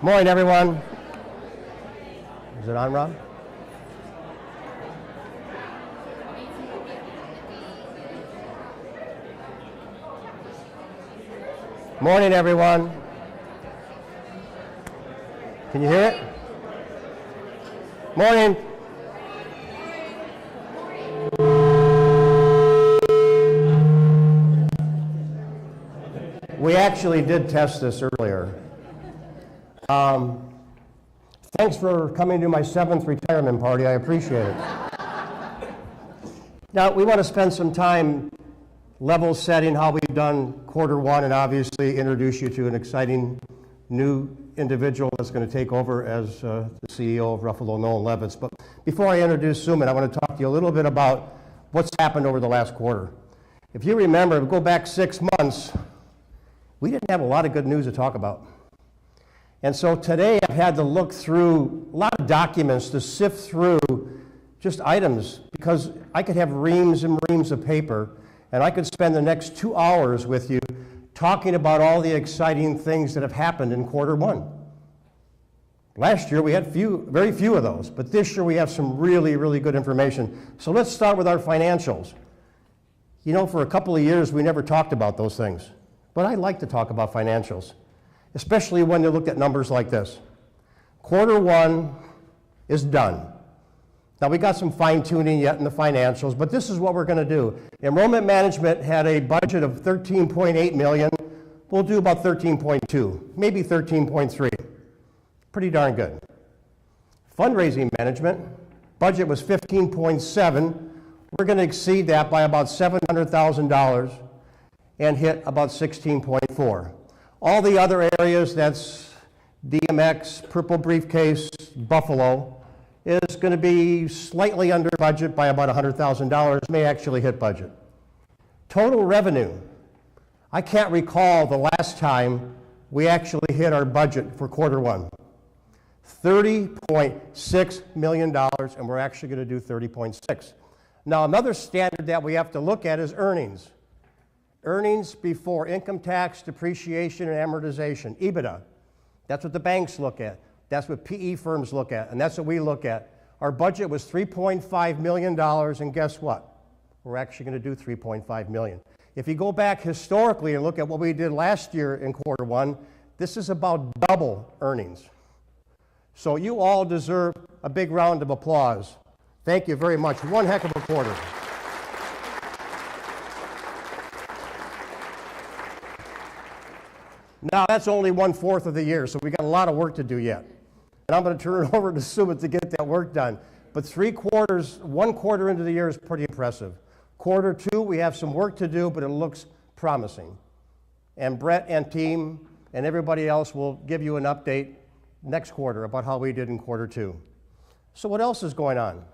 Morning, everyone. Is it on, Rob? Morning, everyone. Can you hear it? Morning. We actually did test this earlier. Thanks for coming to my 7th retirement party. I appreciate it. Now, we want to spend some time level setting how we've done Q1 and obviously introduce you to an exciting new individual that's going to take over as the CEO of Ruffalo Noel Levitz. But before I introduce Sumit, I want to talk to you a little bit about what's happened over the last quarter. If you remember, go back 6 months, we didn't have a lot of good news to talk about. And so today I've had to look through a lot of documents to sift through just items because I could have reams and reams of paper and I could spend the next 2 hours with you talking about all the exciting things that have happened in Q1. Last year we had very few of those, but this year we have some really, really good information. So let's start with our financials. You know, for a couple of years we never talked about those things, but I like to talk about financials, especially when you look at numbers like this. Q1 is done. Now, we got some fine-tuning yet in the financials, but this is what we're going to do. Enrollment management had a budget of $13.8 million. We'll do about 13.2, maybe 13.3. Pretty darn good. Fundraising management, budget was 15.7. We're going to exceed that by about $700,000 and hit about 16.4. All the other areas, that's DMX, Purple Briefcase, Buffalo, is going to be slightly under budget by about $100,000, may actually hit budget. Total revenue, I can't recall the last time we actually hit our budget for Q1. $30.6 million, and we're actually going to do 30.6. Now, another standard that we have to look at is earnings. Earnings before income tax, depreciation, and amortization, EBITDA. That's what the banks look at. That's what PE firms look at, and that's what we look at. Our budget was $3.5 million, and guess what? We're actually going to do $3.5 million. If you go back historically and look at what we did last year in Q1, this is about double earnings. So you all deserve a big round of applause. Thank you very much. One heck of a quarter. Now, that's only 1/4 of the year, so we got a lot of work to do yet. And I'm going to turn it over to Sumit to get that work done. But 1 quarter into the year is pretty impressive. Q2, we have some work to do, but it looks promising. And Brett and team and everybody else will give you an update next quarter about how we did in Q2. So what else is going on?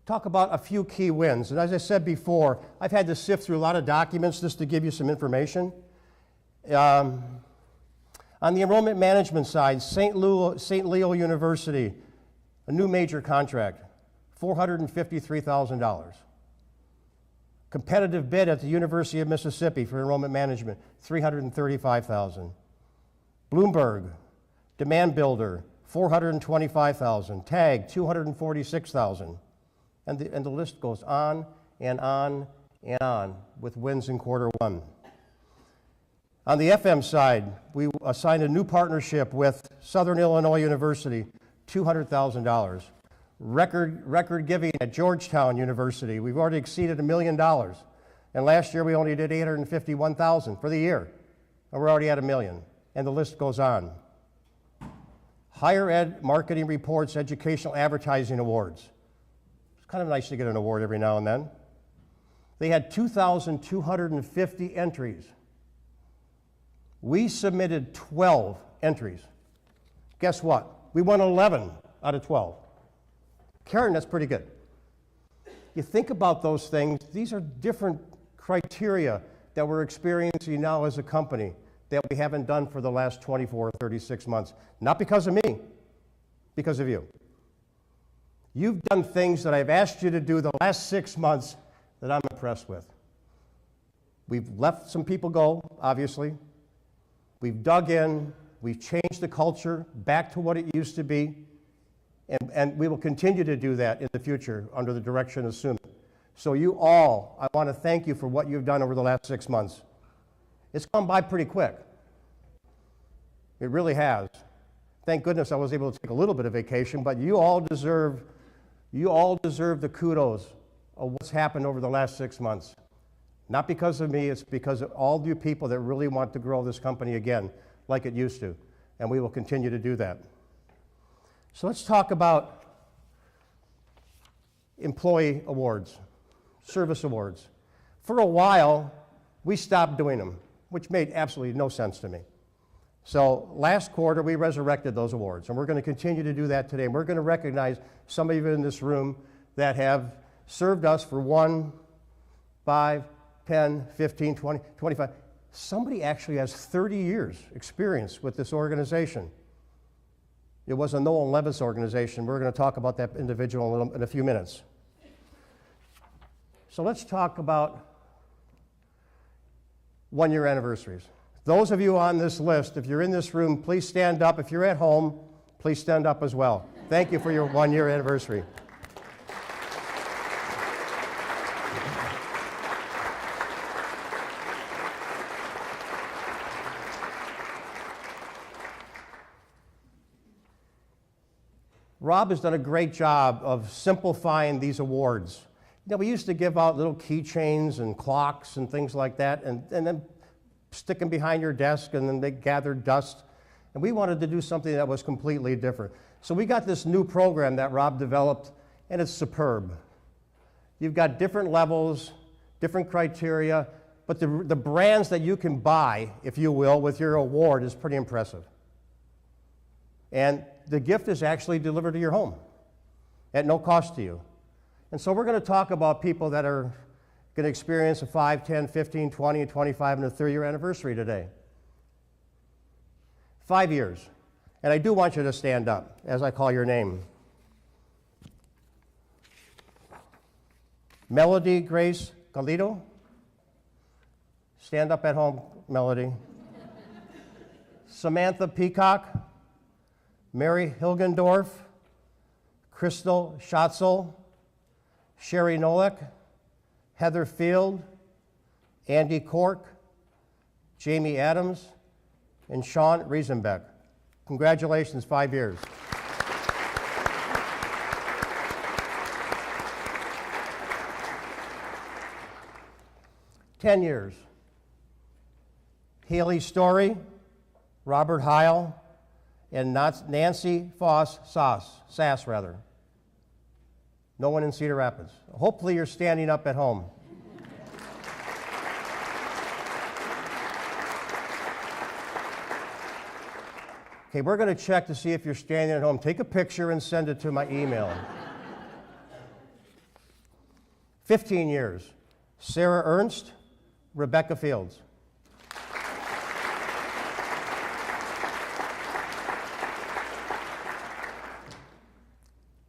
Talk about a few key wins. And as I said before, I've had to sift through a lot of documents just to give you some information. On the enrollment management side, St. Leo University, a new major contract, $453,000. Competitive bid at the University of Mississippi for enrollment management, $335,000. Bloomberg, Demand Builder, $425,000. TAG, $246,000. And the list goes on and on and on with wins in Q1. On the FM side, we assigned a new partnership with Southern Illinois University, $200,000. Record giving at Georgetown University. We've already exceeded $1 million. And last year we only did $851,000 for the year. And we're already at $1 million. And the list goes on. Higher Ed Marketing Reports Educational Advertising Awards. It's kind of nice to get an award every now and then. They had 2,250 entries. We submitted 12 entries. Guess what? We won 11 out of 12. Karen, that's pretty good. You think about those things, these are different criteria that we're experiencing now as a company that we haven't done for the last 24 or 36 months. Not because of me, because of you. You've done things that I've asked you to do the last 6 months that I'm impressed with. We've let some people go, obviously. We've dug in, We've changed the culture back to what it used to be, and we will continue to do that in the future under the direction of Sumit. So you all, I want to thank you for what you've done over the last 6 months. It's gone by pretty quick. It really has. Thank goodness I was able to take a little bit of vacation, but you all deserve the kudos of what's happened over the last 6 months. Not because of me, it's because of all you people that really want to grow this company again like it used to, and we will continue to do that. So let's talk about employee awards, service awards. For a while, we stopped doing them, which made absolutely no sense to me. So last quarter, we resurrected those awards, and we're going to continue to do that today. And we're going to recognize some of you in this room that have served us for 1, 5, 10, 15, 20, 25. Somebody actually has 30 years experience with this organization. It was a Nolan Levis organization. We're going to talk about that individual in a few minutes. So let's talk about one-year anniversaries. Those of you on this list, if you're in this room, please stand up. If you're at home, please stand up as well. Thank you for your one-year anniversary. Rob has done a great job of simplifying these awards. You know, we used to give out little keychains and clocks and things like that, and then stick them behind your desk, and then they gathered dust. And we wanted to do something that was completely different. So we got this new program that Rob developed, and it's superb. You've got different levels, different criteria, but the brands that you can buy, if you will, with your award is pretty impressive. And the gift is actually delivered to your home at no cost to you. And so we're going to talk about people that are going to experience a 5, 10, 15, 20, 25, and a 30-year anniversary today. 5 years. And I do want you to stand up as I call your name. Melody Grace Galido. Stand up at home, Melody. Samantha Peacock. Mary Hilgendorf. Crystal Schatzel. Sherry Nolek. Heather Field, Andy Cork, Jamie Adams, and Sean Riesenbeck. Congratulations, 5 years. Ten years. Haley Story, Robert Heil, and Nancy Sass. No one in Cedar Rapids. Hopefully you're standing up at home. Okay, we're going to check to see if you're standing at home. Take a picture and send it to my email. 15 years. Sarah Ernst, Rebecca Fields.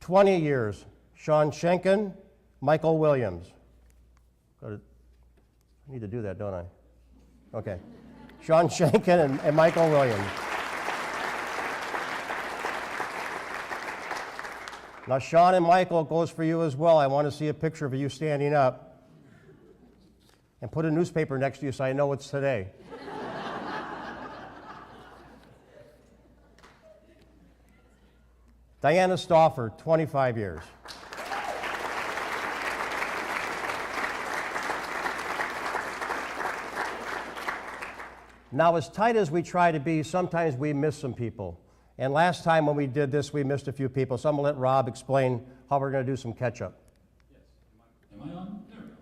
"20 years. Sean Schenken, Michael Williams." I need to do that, don't I? Okay. Sean Schenken and Michael Williams. Now, Sean and Michael, it goes for you as well. I want to see a picture of you standing up. And put a newspaper next to you so I know it's today. Diana Stauffer, 25 years. Now, as tight as we try to be, sometimes we miss some people. And last time when we did this, we missed a few people. So I'm going to let Rob explain how we're going to do some catch-up. Yes. Am I on? There we go.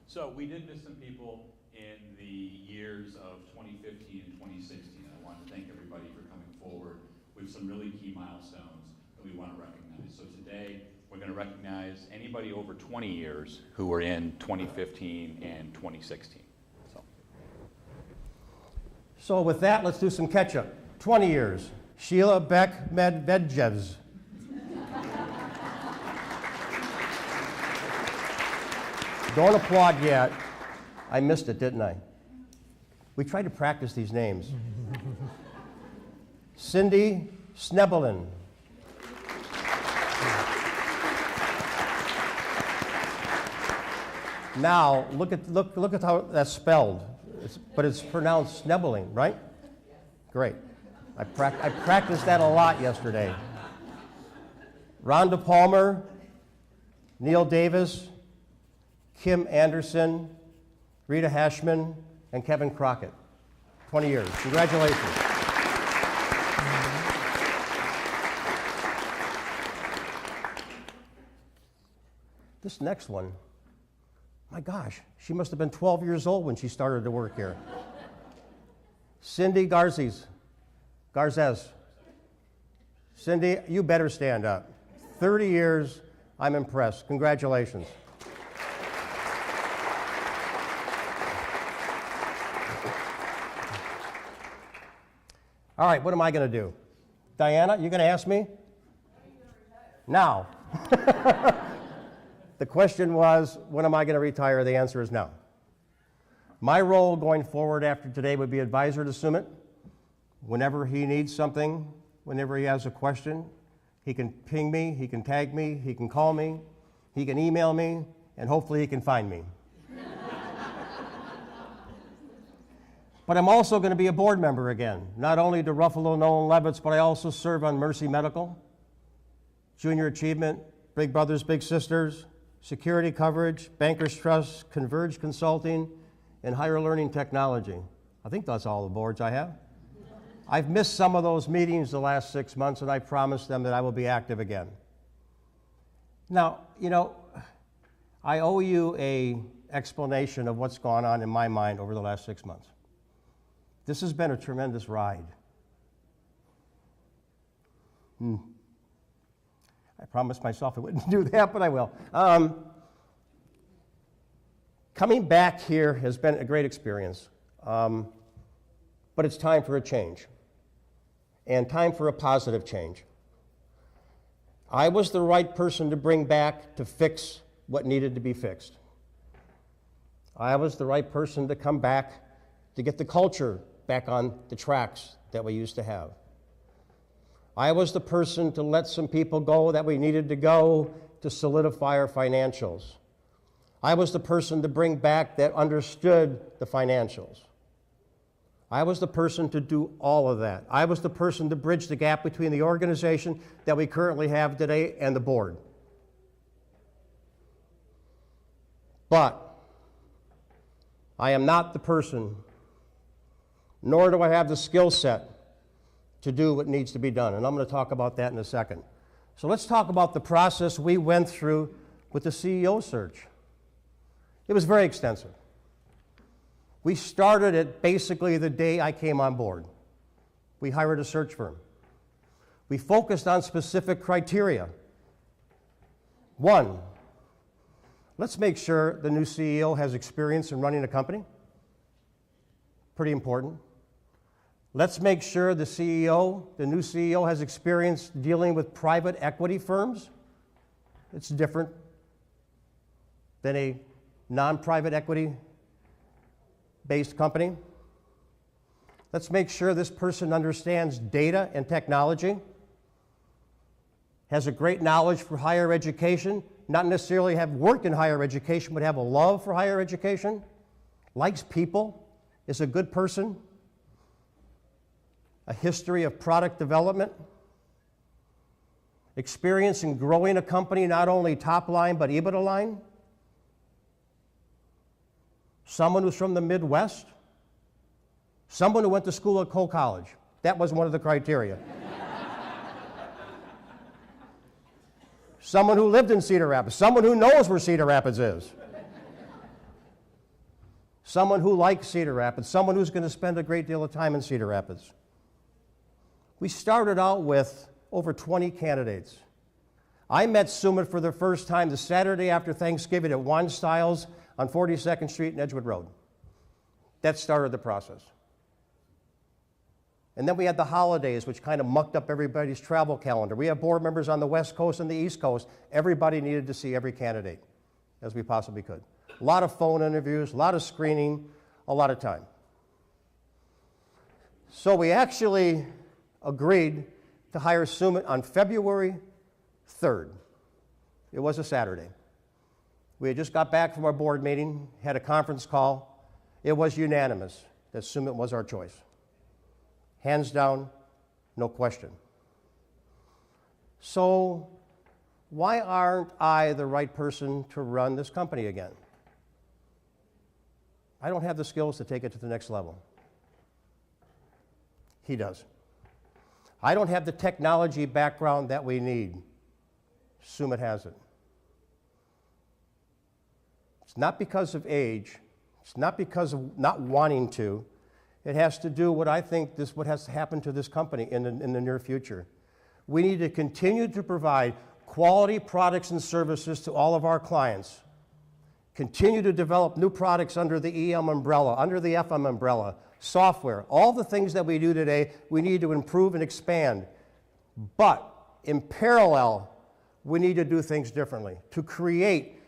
So we did miss some people in the years of 2015 and 2016. I want to thank everybody for coming forward with some really key milestones that we want to recognize. So today, we're going to recognize anybody over 20 years who were in 2015 and 2016. So with that, let's do some catch-up. 20 years. Sheila Beck Medvedjevs. Don't applaud yet. I missed it, didn't I? We tried to practice these names. Cindy Snebelin. Now, look at how that's spelled. But it's pronounced Snebelin, right? Great. I practiced that a lot yesterday. Rhonda Palmer, Neil Davis, Kim Anderson, Rita Hashman, and Kevin Crockett. 20 years. Congratulations. This next one, my gosh, she must have been 12 years old when she started to work here. Cindy Garzes. Cindy, you better stand up. 30 years, I'm impressed. Congratulations. All right, what am I going to do? Diana, you going to ask me? Now. The question was, when am I going to retire? The answer is now. My role going forward after today would be advisor to Sumit. Whenever he needs something, whenever he has a question, he can ping me, he can tag me, he can call me, he can email me, and hopefully he can find me. But I'm also going to be a board member again, not only to Ruffalo Nolan Levitz, but I also serve on Mercy Medical, Junior Achievement, Big Brothers Big Sisters, Security Coverage, Bankers Trust, Converge Consulting, and Higher Learning Technology. I think that's all the boards I have. I've missed some of those meetings the last 6 months, and I promised them that I will be active again. Now, you know, I owe you an explanation of what's gone on in my mind over the last 6 months. This has been a tremendous ride. I promised myself I wouldn't do that, but I will. Coming back here has been a great experience, but it's time for a change, and time for a positive change. I was the right person to bring back to fix what needed to be fixed. I was the right person to come back to get the culture back on the tracks that we used to have. I was the person to let some people go that we needed to go to solidify our financials. I was the person to bring back that understood the financials. I was the person to do all of that. I was the person to bridge the gap between the organization that we currently have today and the board. But I am not the person, nor do I have the skill set to do what needs to be done. And I'm going to talk about that in a second. So let's talk about the process we went through with the CEO search. It was very extensive. We started it basically the day I came on board. We hired a search firm. We focused on specific criteria. One, let's make sure the new CEO has experience in running a company. Pretty important. Let's make sure the new CEO has experience dealing with private equity firms. It's different than a non-private equity-based company. Let's make sure this person understands data and technology, has a great knowledge for higher education, not necessarily have worked in higher education, but have a love for higher education, likes people, is a good person, a history of product development, experience in growing a company, not only top line, but EBITDA line, someone who's from the Midwest, someone who went to school at Cole College. That was one of the criteria. Someone who lived in Cedar Rapids, someone who knows where Cedar Rapids is. Someone who likes Cedar Rapids, someone who's going to spend a great deal of time in Cedar Rapids. We started out with over 20 candidates. I met Sumit for the first time the Saturday after Thanksgiving at Juan Styles on 42nd Street and Edgewood Road. That started the process. And then we had the holidays, which kind of mucked up everybody's travel calendar. We have board members on the West Coast and the East Coast. Everybody needed to see every candidate as we possibly could. A lot of phone interviews, a lot of screening, a lot of time. So we actually agreed to hire Sumit on February 3rd. It was a Saturday. We had just got back from our board meeting, had a conference call. It was unanimous that Sumit was our choice. Hands down, no question. So why aren't I the right person to run this company again? I don't have the skills to take it to the next level. He does. I don't have the technology background that we need. Sumit has it. It's not because of age. It's not because of not wanting to. It has to do what I think what has to happen to this company in the near future. We need to continue to provide quality products and services to all of our clients. Continue to develop new products under the EM umbrella, under the FM umbrella, software. All the things that we do today, we need to improve and expand. But in parallel, we need to do things differently to create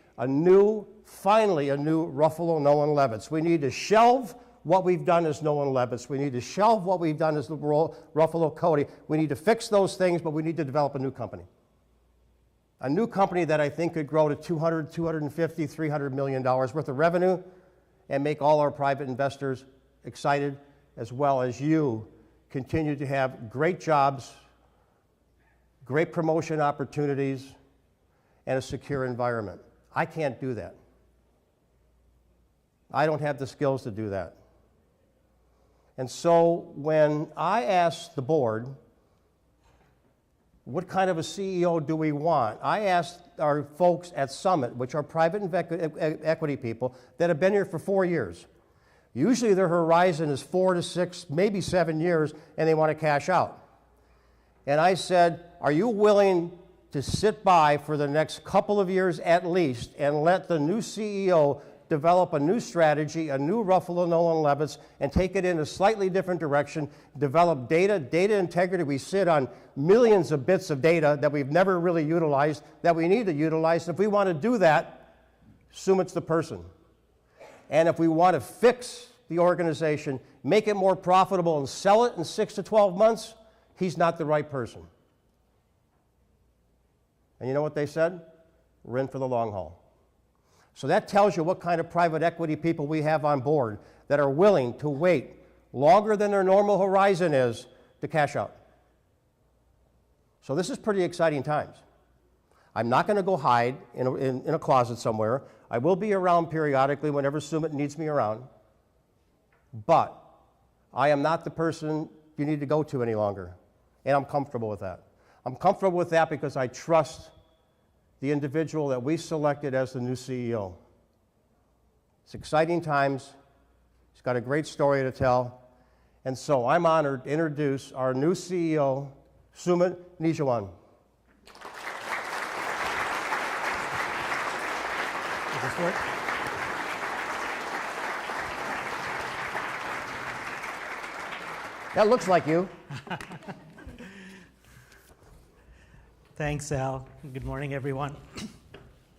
finally a new Ruffalo Nolan Levitz. We need to shelve what we've done as Nolan Levitz. We need to shelve what we've done as the Ruffalo Cody. We need to fix those things, but we need to develop a new company. A new company that I think could grow to $200, $250, $300 million worth of revenue and make all our private investors excited, as well as you continue to have great jobs, great promotion opportunities, and a secure environment. I can't do that. I don't have the skills to do that. And so when I asked the board, what kind of a CEO do we want? I asked our folks at Summit, which are private equity people that have been here for 4 years. Usually their horizon is 4 to 6, maybe 7 years, and they want to cash out. And I said, are you willing to sit by for the next couple of years at least and let the new CEO develop a new strategy, a new Ruffalo Nolan Levitz, and take it in a slightly different direction, develop data integrity. We sit on millions of bits of data that we've never really utilized, that we need to utilize. And if we want to do that, Sumit's the person. And if we want to fix the organization, make it more profitable, and sell it in 6 to 12 months, he's not the right person. And you know what they said? We're in for the long haul. So that tells you what kind of private equity people we have on board that are willing to wait longer than their normal horizon is to cash out. So this is pretty exciting times. I'm not going to go hide in a closet somewhere. I will be around periodically whenever Sumit needs me around. But I am not the person you need to go to any longer. And I'm comfortable with that. I'm comfortable with that because I trust the individual that we selected as the new CEO. It's exciting times. He's got a great story to tell. And so I'm honored to introduce our new CEO, Sumit Nijawan. Does this work? That looks like you. Thanks, Al. Good morning, everyone.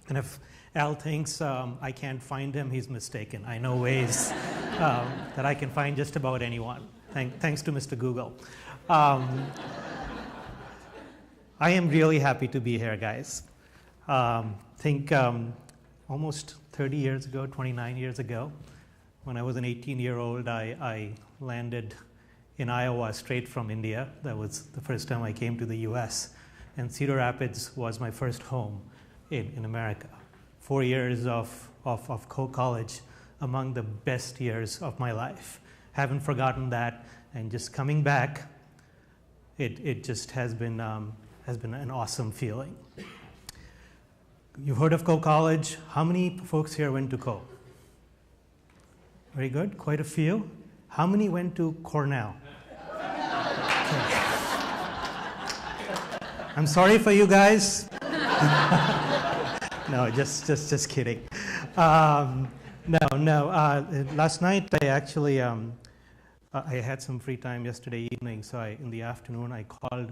And if Al thinks I can't find him, he's mistaken. I know ways that I can find just about anyone, thanks to Mr. Google. I am really happy to be here, guys. Think almost 30 years ago, 29 years ago, when I was an 18-year-old, I landed in Iowa straight from India. That was the first time I came to the US. And Cedar Rapids was my first home in America. 4 years of college, among the best years of my life. Haven't forgotten that, and just coming back, it just has been an awesome feeling. You've heard of Coe College. How many folks here went to Coe? Very good, quite a few. How many went to Cornell? Okay. I'm sorry for you guys. No, just kidding. Last night I actually I had some free time yesterday evening, so in the afternoon I called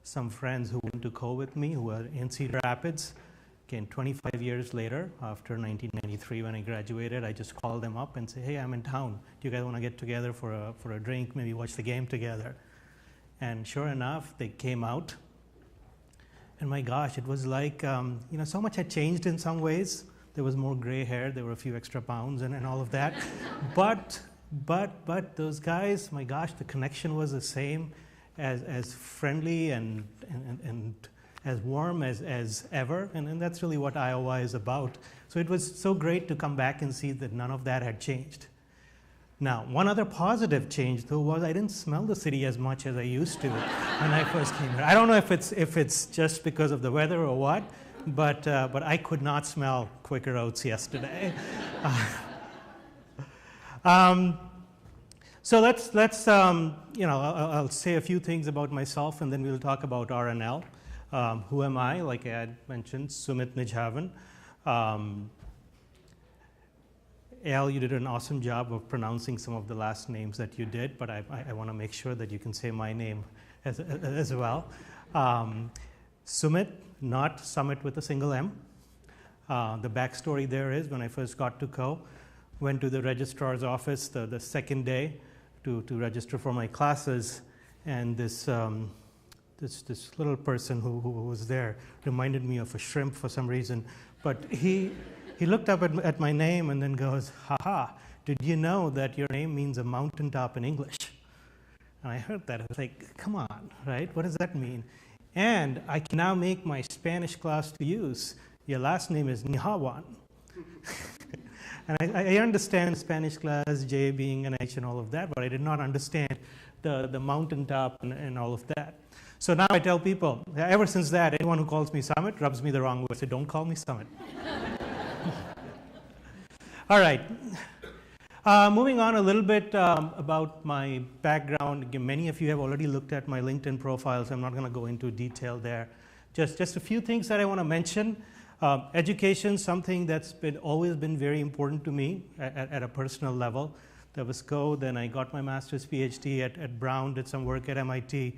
some friends who went to Coe with me, who were in Cedar Rapids. Again, 25 years later, after 1993 when I graduated, I just called them up and said, hey, I'm in town. Do you guys want to get together for a drink, maybe watch the game together? And sure enough, they came out. And my gosh, it was like, so much had changed in some ways. There was more gray hair, there were a few extra pounds and all of that. But those guys, my gosh, the connection was the same, as friendly and as warm as ever. And that's really what Iowa is about. So it was so great to come back and see that none of that had changed. Now, one other positive change, though, was I didn't smell the city as much as I used to when I first came here. I don't know if it's just because of the weather or what, but I could not smell Quaker Oats yesterday. So I'll say a few things about myself, and then we'll talk about RNL. Who am I? Like I had mentioned, Sumit Nijhavan. Al, you did an awesome job of pronouncing some of the last names that you did, but I want to make sure that you can say my name as well. Sumit, not Summit with a single M. The backstory there is when I first got to Co, went to the registrar's office the second day to register for my classes, and this little person who was there reminded me of a shrimp for some reason, but he looked up at my name and then goes, "Haha, did you know that your name means a mountaintop in English?" And I heard that. I was like, come on, right? What does that mean? And I can now make my Spanish class to use. Your last name is Nihawan. And I understand Spanish class, J being an H and all of that, but I did not understand the mountaintop and all of that. So now I tell people, ever since that, anyone who calls me Summit rubs me the wrong way. So don't call me Summit. All right. Moving on a little bit about my background. Again, many of you have already looked at my LinkedIn profile, so I'm not going to go into detail there. Just a few things that I want to mention. Education, something that's always been very important to me at a personal level. There was Co, then I got my master's PhD at Brown, did some work at MIT,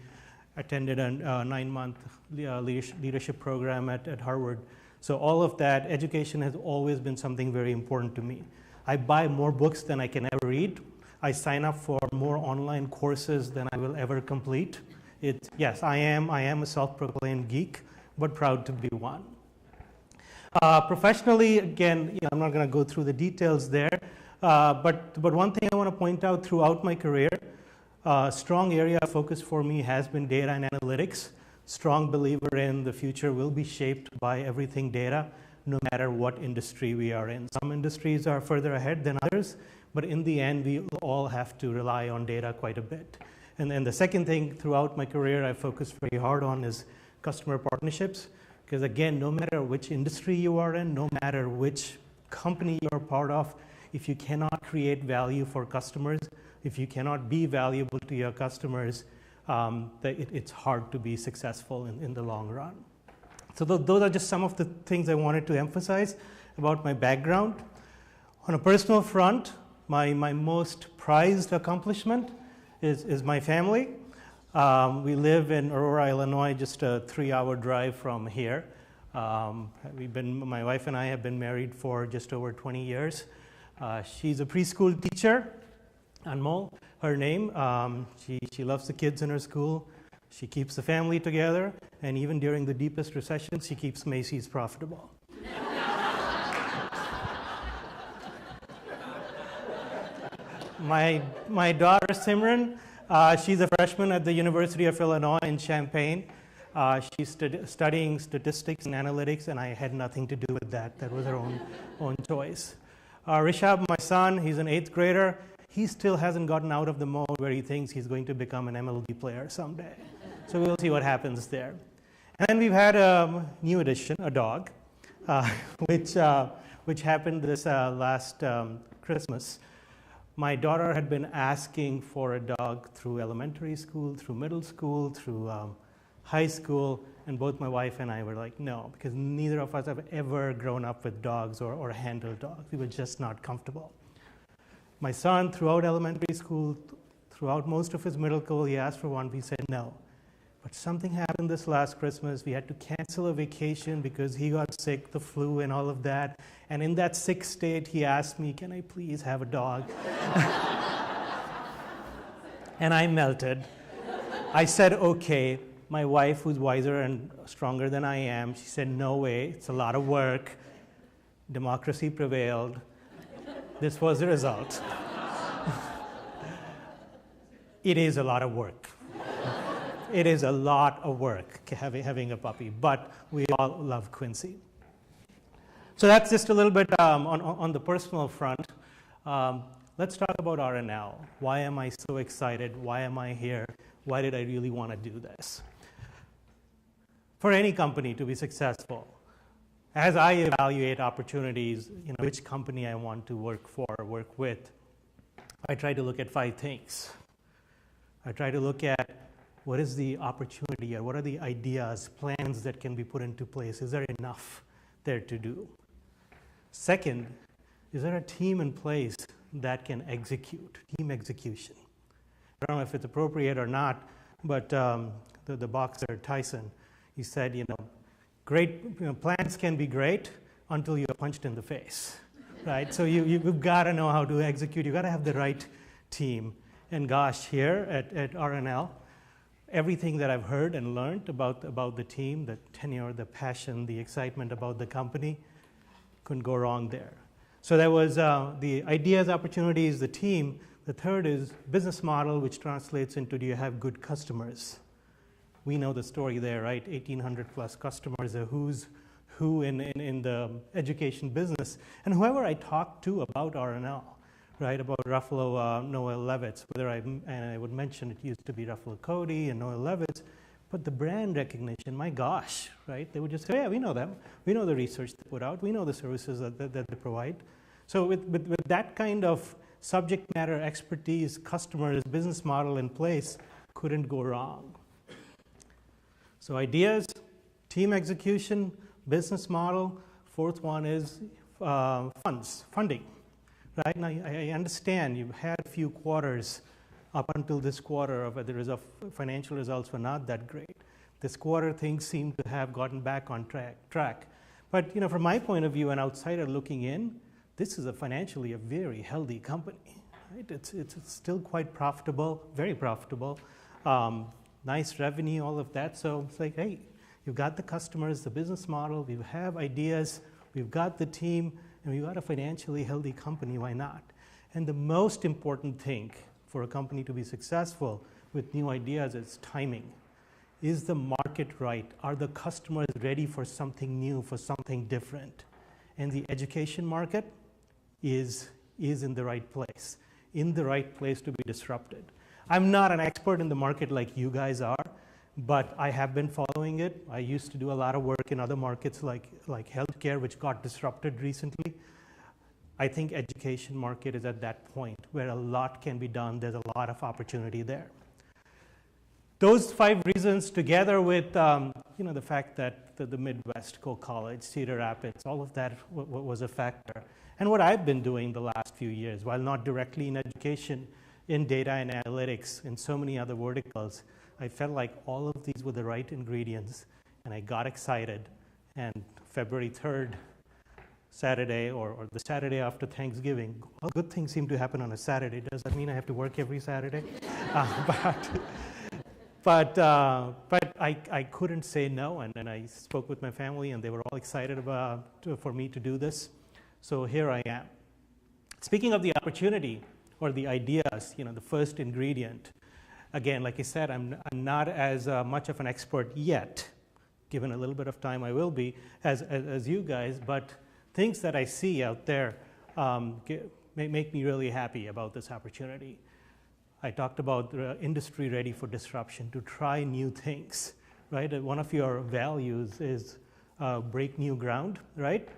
attended a 9-month leadership program at Harvard. So all of that, education has always been something very important to me. I buy more books than I can ever read. I sign up for more online courses than I will ever complete. Yes, I am a self-proclaimed geek, but proud to be one. Professionally, again, I'm not going to go through the details there, but one thing I want to point out throughout my career, strong area of focus for me has been data and analytics. Strong believer in the future will be shaped by everything data, no matter what industry we are in. Some industries are further ahead than others, but in the end, we all have to rely on data quite a bit. And then the second thing throughout my career I focused very hard on is customer partnerships, because again, no matter which industry you are in, no matter which company you're part of, if you cannot create value for customers, if you cannot be valuable to your customers, it's hard to be successful in the long run. So those are just some of the things I wanted to emphasize about my background. On a personal front, my most prized accomplishment is my family. We live in Aurora, Illinois, just a 3-hour drive from here. My wife and I have been married for just over 20 years. She's a preschool teacher, Anmol, her name. She loves the kids in her school. She keeps the family together, and even during the deepest recessions, she keeps Macy's profitable. My daughter, Simran, she's a freshman at the University of Illinois in Champaign. She's studying statistics and analytics, and I had nothing to do with that. That was her own choice. Rishabh, my son, he's an 8th grader. He still hasn't gotten out of the mode where he thinks he's going to become an MLB player someday. So we'll see what happens there. And then we've had a new addition, a dog, which happened this last Christmas. My daughter had been asking for a dog through elementary school, through middle school, through high school, and both my wife and I were like, no, because neither of us have ever grown up with dogs or handled dogs. We were just not comfortable. My son, throughout elementary school, throughout most of his middle school, he asked for one. We said no. But something happened this last Christmas. We had to cancel a vacation because he got sick, the flu and all of that. And in that sick state, he asked me, can I please have a dog? And I melted. I said, okay. My wife, who's wiser and stronger than I am, she said, no way, it's a lot of work. Democracy prevailed. This was the result. It is a lot of work. It is a lot of work having a puppy, but we all love Quincy. So that's just a little bit on the personal front. Let's talk about RNL. Why am I so excited? Why am I here? Why did I really want to do this? For any company to be successful, as I evaluate opportunities, which company I want to work for, work with, I try to look at 5 things. I try to look at what is the opportunity or what are the ideas, plans that can be put into place. Is there enough there to do? Second, is there a team in place that can execute, team execution? I don't know if it's appropriate or not, but the boxer Tyson, he said, great plans can be great until you're punched in the face, right? So you've got to know how to execute. You've got to have the right team. And gosh, here at RNL, everything that I've heard and learned about the team, the tenure, the passion, the excitement about the company, couldn't go wrong there. So that was the ideas, opportunities, the team. The third is business model, which translates into do you have good customers? We know the story there, right? 1,800 plus customers, a who's who in the education business. And whoever I talked to about RNL, right, about Ruffalo, Noel Levitz, and I would mention it used to be Ruffalo Cody and Noel Levitz, but the brand recognition, my gosh, right? They would just say, yeah, we know them. We know the research they put out. We know the services that they provide. So with that kind of subject matter expertise, customers, business model in place, couldn't go wrong. So ideas, team execution, business model. Fourth one is funding. Right now, I understand you've had a few quarters up until this quarter of the financial results were not that great. This quarter, things seem to have gotten back on track. But from my point of view, an outsider looking in, this is financially a very healthy company. Right? It's still quite profitable, very profitable. Nice revenue, all of that. So it's like, hey, you've got the customers, the business model, we have ideas, we've got the team, and we've got a financially healthy company, why not? And the most important thing for a company to be successful with new ideas is timing. Is the market right? Are the customers ready for something new, for something different? And the education market is in the right place to be disrupted. I'm not an expert in the market like you guys are, but I have been following it. I used to do a lot of work in other markets like healthcare, which got disrupted recently. I think education market is at that point where a lot can be done. There's a lot of opportunity there. Those 5 reasons, together with the fact that the Midwest, College, Cedar Rapids, all of that was a factor. And what I've been doing the last few years, while not directly in education, in data and analytics, and so many other verticals, I felt like all of these were the right ingredients, and I got excited. And February 3rd, Saturday, or the Saturday after Thanksgiving, all good things seem to happen on a Saturday. Does that mean I have to work every Saturday? But I couldn't say no, and I spoke with my family, and they were all excited for me to do this. So here I am. Speaking of the opportunity or the ideas, the first ingredient. Again, like I said, I'm not as much of an expert yet. Given a little bit of time, I will be as you guys. But things that I see out there make me really happy about this opportunity. I talked about the industry ready for disruption, to try new things, right? One of your values is break new ground, right?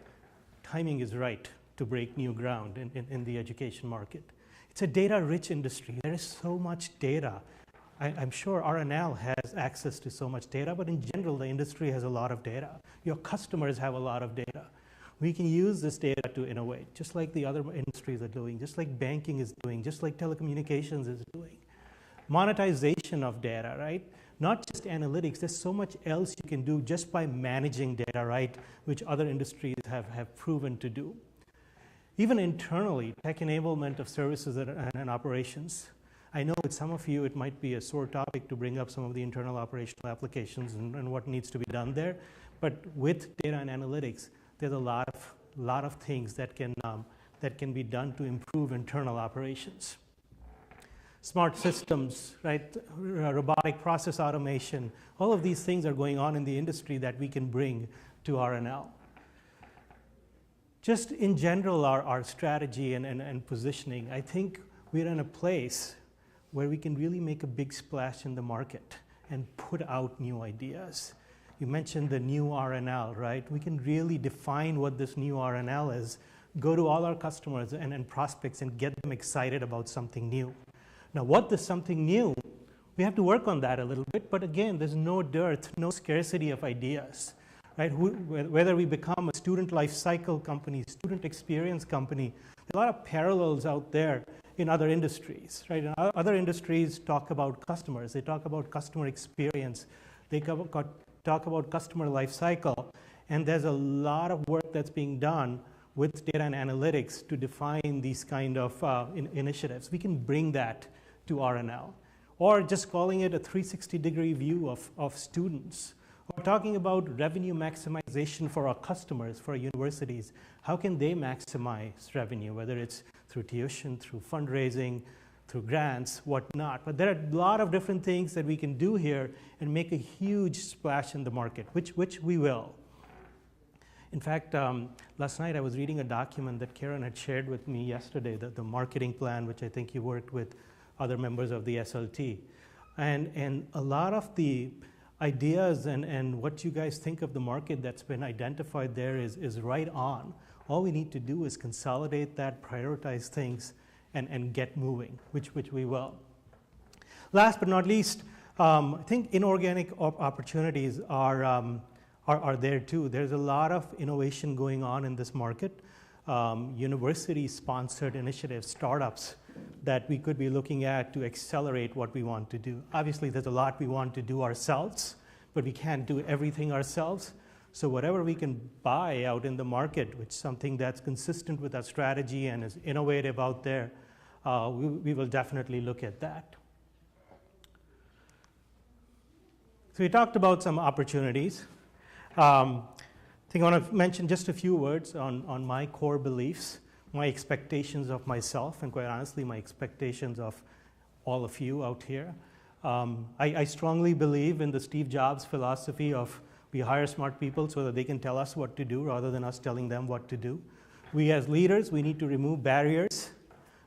Timing is right to break new ground in the education market. It's a data-rich industry. There is so much data. I'm sure RNL has access to so much data, but in general, the industry has a lot of data. Your customers have a lot of data. We can use this data to innovate, just like the other industries are doing, just like banking is doing, just like telecommunications is doing. Monetization of data, right? Not just analytics. There's so much else you can do just by managing data, right, which other industries have proven to do. Even internally, tech enablement of services and operations. I know with some of you it might be a sore topic to bring up some of the internal operational applications and what needs to be done there, but with data and analytics, there's a lot of things that can be done to improve internal operations. Smart systems, right? Robotic process automation, all of these things are going on in the industry that we can bring to RNL. Just in general, our strategy and positioning, I think we're in a place where we can really make a big splash in the market and put out new ideas. You mentioned the new RNL, right? We can really define what this new RNL is, go to all our customers and prospects and get them excited about something new. Now, what is something new? We have to work on that a little bit, but again, there's no dearth, no scarcity of ideas, right? Whether we become a student life cycle company, student experience company, there are a lot of parallels out there in other industries, right? And other industries talk about customers, they talk about customer experience, they talk about customer life cycle, and there's a lot of work that's being done with data and analytics to define these kind of initiatives. We can bring that to RNL, or just calling it a 360-degree view of students, or talking about revenue maximization for our customers, for our universities. How can they maximize revenue, whether it's through tuition, through fundraising, through grants, whatnot. But there are a lot of different things that we can do here and make a huge splash in the market, which we will. In fact, last night I was reading a document that Karen had shared with me yesterday, the marketing plan, which I think you worked with other members of the SLT. And a lot of the ideas and what you guys think of the market that's been identified there is right on. All we need to do is consolidate that, prioritize things, and get moving, which we will. Last but not least, I think inorganic opportunities are there too. There's a lot of innovation going on in this market. University-sponsored initiatives, startups that we could be looking at to accelerate what we want to do. Obviously, there's a lot we want to do ourselves, but we can't do everything ourselves. So whatever we can buy out in the market, which is something that's consistent with our strategy and is innovative out there, we will definitely look at that. So we talked about some opportunities. I think I want to mention just a few words on my core beliefs, my expectations of myself, and quite honestly, my expectations of all of you out here. I strongly believe in the Steve Jobs philosophy of we hire smart people so that they can tell us what to do rather than us telling them what to do. We as leaders, we need to remove barriers.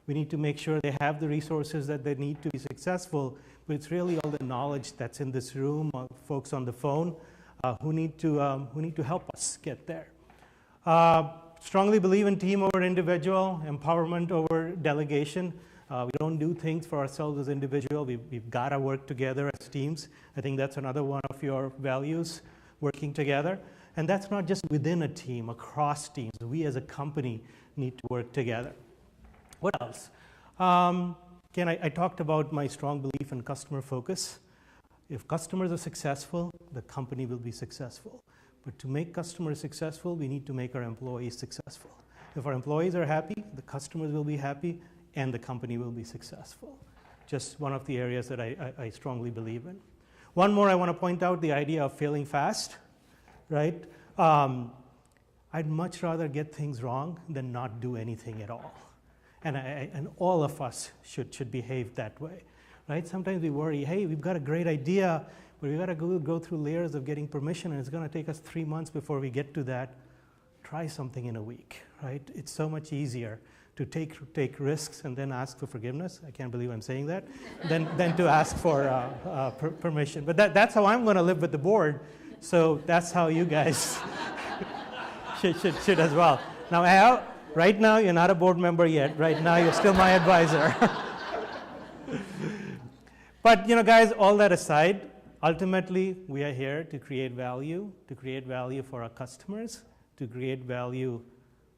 We need to make sure they have the resources that they need to be successful, but it's really all the knowledge that's in this room, folks on the phone, who need to help us get there. Strongly believe in team over individual, empowerment over delegation. We don't do things for ourselves as individuals. We've got to work together as teams. I think that's another one of your values, working together. And that's not just within a team, across teams. We as a company need to work together. What else? Again, I talked about my strong belief in customer focus. If customers are successful, the company will be successful. But to make customers successful, we need to make our employees successful. If our employees are happy, the customers will be happy, and the company will be successful. Just one of the areas that I strongly believe in. One more I want to point out, the idea of failing fast, right? I'd much rather get things wrong than not do anything at all. And all of us should behave that way, right? Sometimes we worry, hey, we've got a great idea, but we've got to go through layers of getting permission, and it's going to take us 3 months before we get to that. Try something in a week, right? It's so much easier to take risks and then ask for forgiveness. I can't believe I'm saying that. than to ask for permission. But that's how I'm going to live with the board. So that's how you guys should as well. Now, Al, right now you're not a board member yet. Right now you're still my advisor. But guys, all that aside, ultimately we are here to create value for our customers, to create value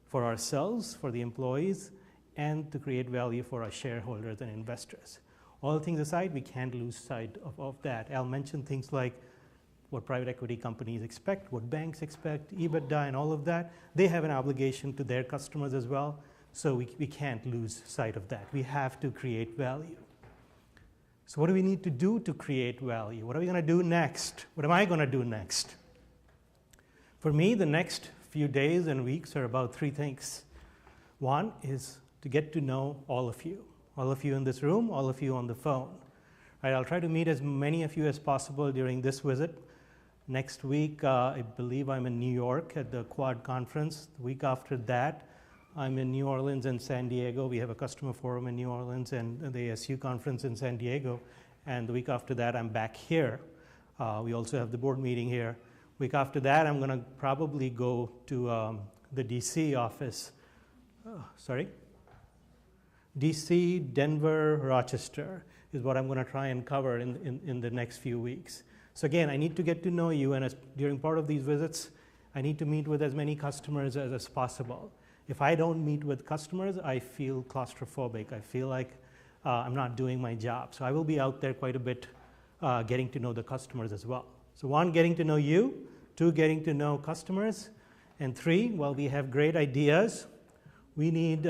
for ourselves, for the employees, and to create value for our shareholders and investors. All things aside, we can't lose sight of that. Al mentioned things like what private equity companies expect, what banks expect, EBITDA and all of that. They have an obligation to their customers as well, so we can't lose sight of that. We have to create value. So what do we need to do to create value? What are we going to do next? What am I going to do next? For me, the next few days and weeks are about three things. One is to get to know all of you in this room, all of you on the phone. Right, I'll try to meet as many of you as possible during this visit. Next week, I believe I'm in New York at the Quad Conference. The week after that, I'm in New Orleans and San Diego. We have a customer forum in New Orleans and the ASU conference in San Diego. And the week after that, I'm back here. We also have the board meeting here. Week after that, I'm going to probably go to the DC office. DC, Denver, Rochester is what I'm going to try and cover in the next few weeks. So again, I need to get to know you, and during part of these visits, I need to meet with as many customers as possible. If I don't meet with customers, I feel claustrophobic. I feel like I'm not doing my job. So I will be out there quite a bit getting to know the customers as well. So one, getting to know you. Two, getting to know customers. And three, while we have great ideas, we need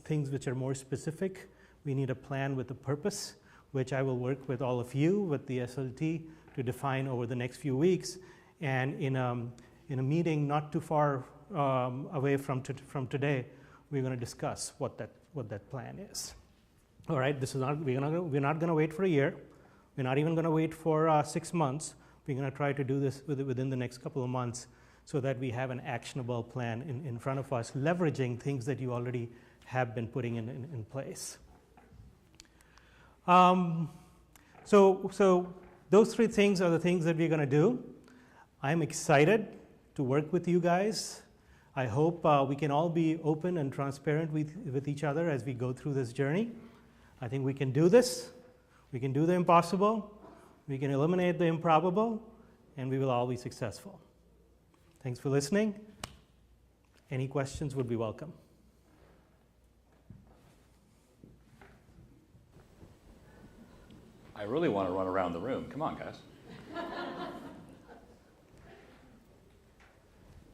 things which are more specific. We need a plan with a purpose, which I will work with all of you, with the SLT, to define over the next few weeks. And in a meeting not too far away from today, we're going to discuss what that plan is. All right, we're not going to wait for a year. We're not even going to wait for 6 months. We're going to try to do this within the next couple of months so that we have an actionable plan in front of us, leveraging things that you already have been putting in place. So those three things are the things that we're going to do. I'm excited to work with you guys. I hope we can all be open and transparent with each other as we go through this journey. I think we can do this. We can do the impossible. We can eliminate the improbable, and we will all be successful. Thanks for listening. Any questions would be welcome. I really want to run around the room. Come on, guys.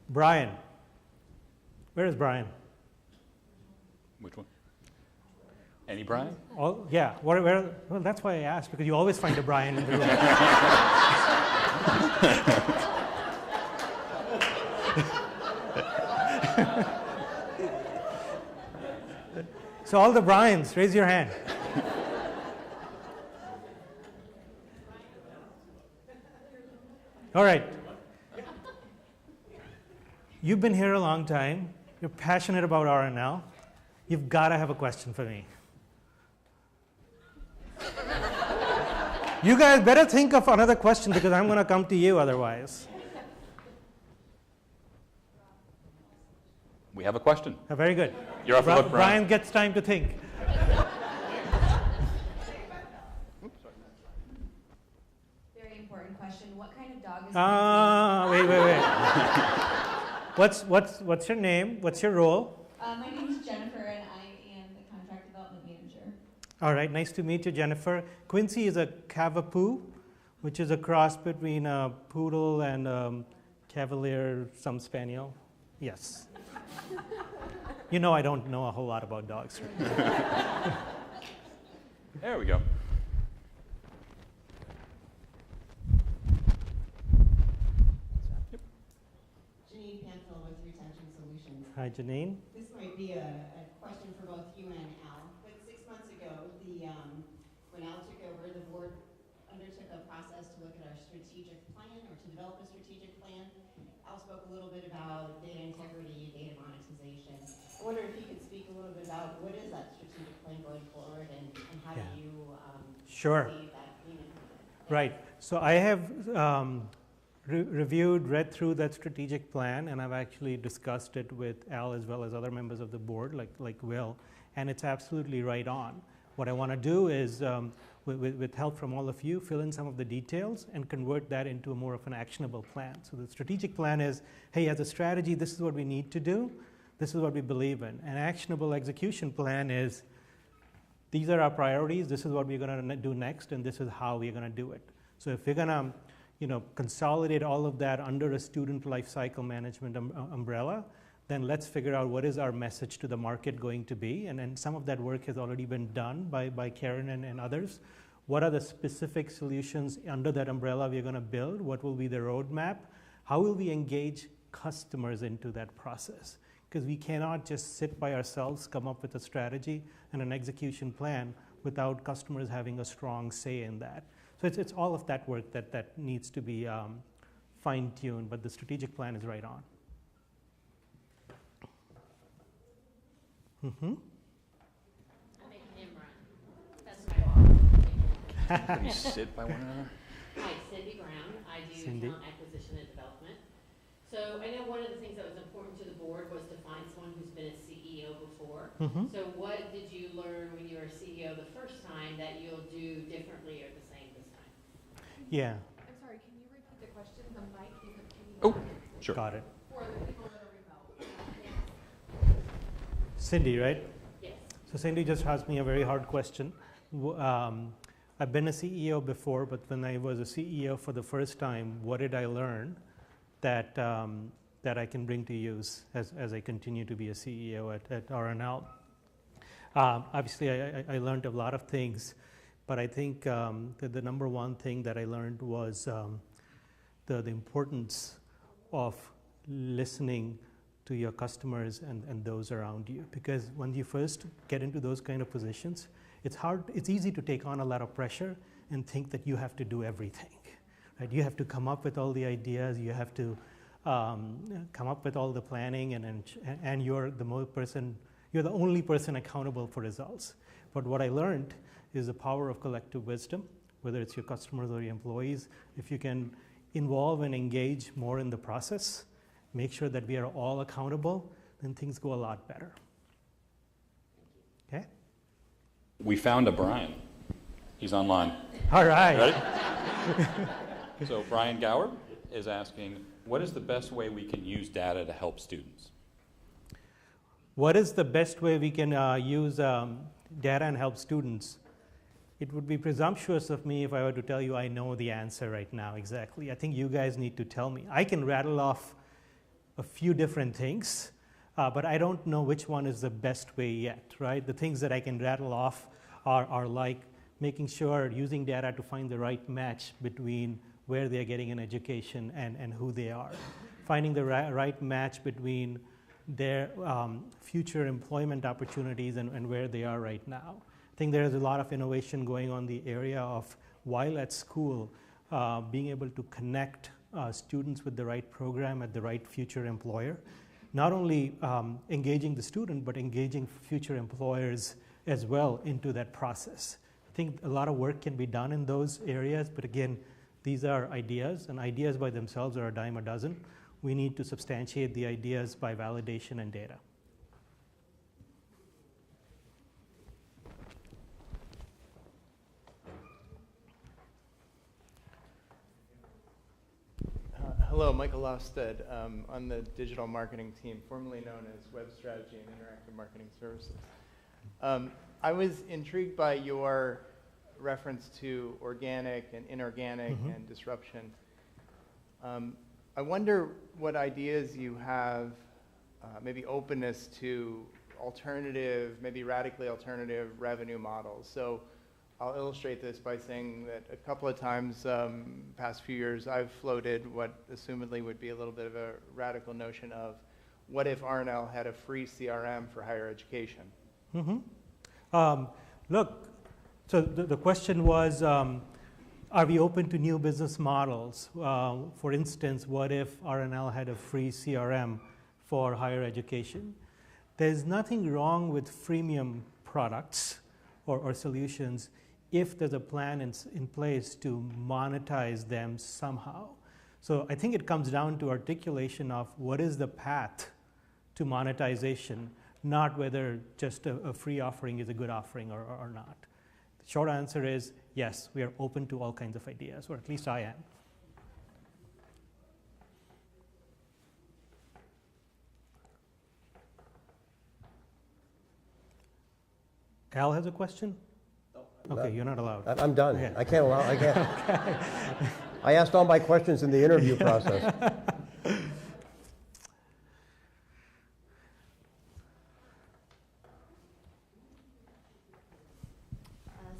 Brian. Where is Brian? Which one? Any Brian? Oh, yeah. Well, that's why I asked, because you always find a Brian in the room. So all the Brians, raise your hand. All right. You've been here a long time. You're passionate about RNL. You've got to have a question for me. You guys better think of another question, because I'm going to come to you otherwise. We have a question. Very good. You're off the hook, Brian. Brian gets time to think. Very important question. What kind of dog is Wait. What's your name? What's your role? My name is Jennifer, and I am the contract development manager. All right, nice to meet you, Jennifer. Quincy is a Cavapoo, which is a cross between a poodle and a Cavalier, some spaniel. Yes. You know I don't know a whole lot about dogs. Right? There we go. Janine Panfill with Retention Solutions. Hi, Janine. This might be a question for both you and Al. But 6 months ago, when Al took over, the board undertook a process to look at our strategic plan, or to develop a strategic plan. Al spoke a little bit about data integrity, data monetization. I wonder if you could speak a little bit about what is that strategic plan going forward, and how do you Sure. see that being implemented? Right. So I have read through that strategic plan, and I've actually discussed it with Al as well as other members of the board, like Will, and it's absolutely right on. What I want to do is, with help from all of you, fill in some of the details and convert that into more of an actionable plan. So the strategic plan is, hey, as a strategy, this is what we need to do. This is what we believe in. An actionable execution plan is, these are our priorities, this is what we're going to do next, and this is how we're going to do it. So if we're going to consolidate all of that under a student life cycle management umbrella, then let's figure out what is our message to the market going to be. And then some of that work has already been done by Karen and others. What are the specific solutions under that umbrella we're going to build? What will be the roadmap? How will we engage customers into that process? Because we cannot just sit by ourselves, come up with a strategy and an execution plan without customers having a strong say in that. So it's all of that work that needs to be fine-tuned, but the strategic plan is right on. I'm making him run. That's my boss. Can we sit by one another? Hi, Cindy Brown. I do Cindy. talent acquisition and development. So I know one of the things that was important to the board was to find someone who's been a CEO before. So what did you learn when you were a CEO the first time that you'll do differently or the same this time? Yeah, I'm sorry, can you repeat the question? The mic, can you? Oh, sure. got it. For the people that are remote. Cindy, right? Yes. So Cindy just asked me a very hard question. I've been a CEO before, but when I was a CEO for the first time, what did I learn that that I can bring to use as I continue to be a CEO at RNL? Obviously, I learned a lot of things, but I think that the number one thing that I learned was the importance of listening to your customers and those around you. Because when you first get into those kind of positions, it's easy to take on a lot of pressure and think that you have to do everything. Right? You have to come up with all the ideas, you have to come up with all the planning, and you're the only person accountable for results. But what I learned is the power of collective wisdom, whether it's your customers or your employees. If you can involve and engage more in the process, make sure that we are all accountable, then things go a lot better. Okay? We found a Brian. He's online. All right. Ready? So Brian Gower is asking, what is the best way we can use data to help students? What is the best way we can use data and help students? It would be presumptuous of me if I were to tell you I know the answer right now exactly. I think you guys need to tell me. I can rattle off a few different things, but I don't know which one is the best way yet, right? The things that I can rattle off are like making sure using data to find the right match between where they're getting an education and who they are. Finding the right match between their future employment opportunities and where they are right now. I think there is a lot of innovation going on in the area of, while at school, being able to connect students with the right program at the right future employer. Not only engaging the student, but engaging future employers as well into that process. I think a lot of work can be done in those areas, but again, these are ideas, and ideas by themselves are a dime a dozen. We need to substantiate the ideas by validation and data. Hello, Michael Lofsted, on the digital marketing team, formerly known as Web Strategy and Interactive Marketing Services. I was intrigued by your reference to organic and inorganic and disruption. I wonder what ideas you have, maybe openness to alternative, maybe radically alternative revenue models. So I'll illustrate this by saying that a couple of times past few years I've floated what assumedly would be a little bit of a radical notion of what if RNL had a free CRM for higher education? Look, so the question was, are we open to new business models? For instance, what if RNL had a free CRM for higher education? There's nothing wrong with freemium products or solutions if there's a plan in place to monetize them somehow. So I think it comes down to articulation of what is the path to monetization, not whether just a free offering is a good offering or not. The short answer is yes, we are open to all kinds of ideas, or at least I am. Al has a question? Okay, you're not allowed. I'm done. Okay. I can't allow, I can't. I asked all my questions in the interview process.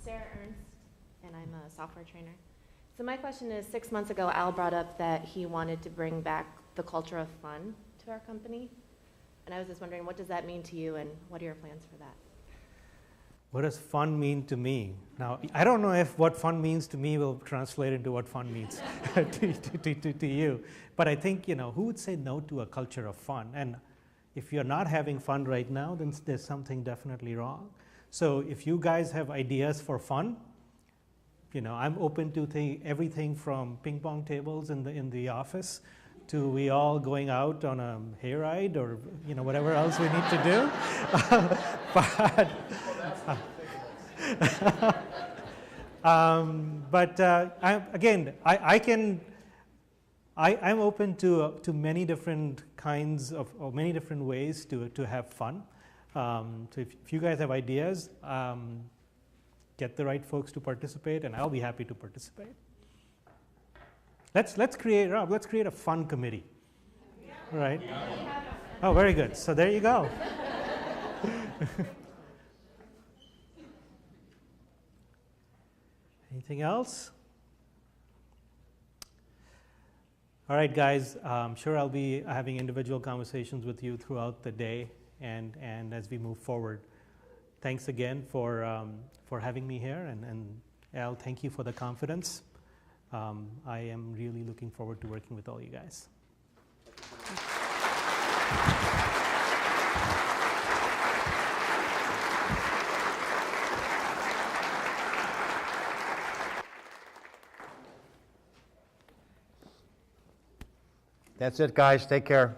Sarah Ernst, and I'm a software trainer. So my question is, 6 months ago, Al brought up that he wanted to bring back the culture of fun to our company. And I was just wondering, what does that mean to you, and what are your plans for that? What does fun mean to me? Now, I don't know if what fun means to me will translate into what fun means to you. But I think, who would say no to a culture of fun? And if you're not having fun right now, then there's something definitely wrong. So if you guys have ideas for fun, I'm open to everything from ping pong tables in the office to we all going out on a hayride or whatever else we need to do. I'm open to many different kinds of or many different ways to have fun. So if you guys have ideas, get the right folks to participate, and I'll be happy to participate. Let's create a fun committee, right? Oh, very good. So there you go. Anything else? All right, guys. I'm sure I'll be having individual conversations with you throughout the day and as we move forward. Thanks again for having me here, and Al, thank you for the confidence. I am really looking forward to working with all you guys. That's it, guys. Take care.